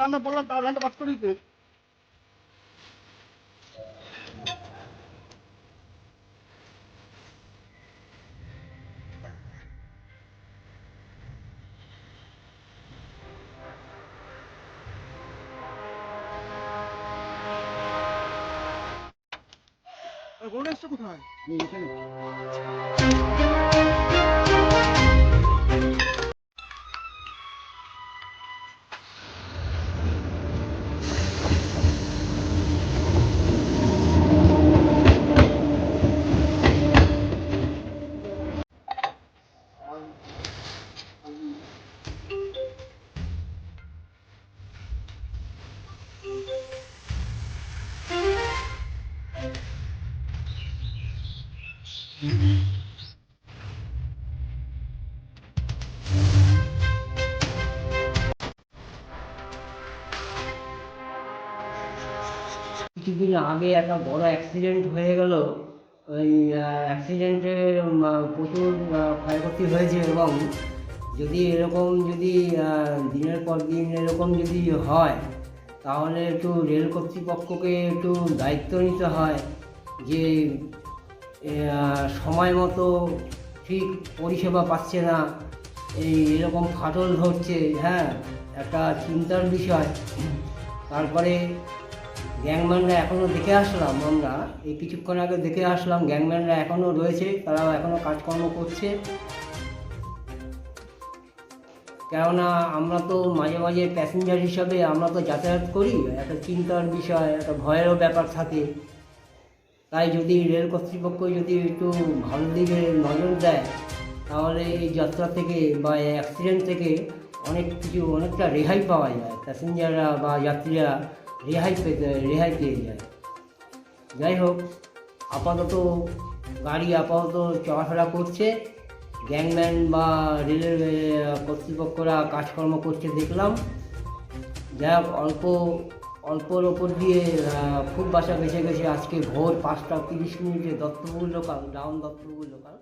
আমরা বললাম তার ঘন্টা বাদ করি তো কোথায় কিছুদিন আগে একটা বড় অ্যাক্সিডেন্ট হয়ে গেল। ওই অ্যাক্সিডেন্টে প্রচুর ক্ষয়ক্ষতি হয়েছে, এবং যদি এরকম যদি দিনের পর দিন এরকম যদি হয়, তাহলে একটু রেল কর্তৃপক্ষকে একটু দায়িত্ব নিতে হয় যে সময় মতো ঠিক পরিষেবা পাচ্ছে না, এরকম ফাটল ধরছে। হ্যাঁ, একটা চিন্তার বিষয়। তারপরে গ্যাংম্যানরা এখনও দেখে আসলাম, আমরা এই কিছুক্ষণ আগে দেখে আসলাম, গ্যাংম্যানরা এখনও রয়েছে, তারা এখনও কাজকর্ম করছে। কেননা আমরা তো মাঝে মাঝে প্যাসেঞ্জার হিসাবে আমরা তো যাতায়াত করি, একটা চিন্তার বিষয়, একটা ভয়েরও ব্যাপার থাকে। তাই যদি রেল কর্তৃপক্ষ যদি একটু ভালো দিকে নজর দেয়, তাহলে এই যাত্রা থেকে বা অ্যাক্সিডেন্ট থেকে অনেকটা রেহাই পাওয়া যায়, প্যাসেঞ্জাররা বা যাত্রীরা রেহাই পেয়ে যায়। যাই হোক, আপাতত গাড়ি চলাফেরা করছে, গ্যাংম্যান বা রেলের কর্তৃপক্ষরা কাজকর্ম করছে দেখলাম। যাই হোক, অল্পর ওপর দিয়ে খুব বাসা বেঁচে গেছে। আজকে ভোর 5টা 30 মিনিটে Duttapur local, down Duttapur local.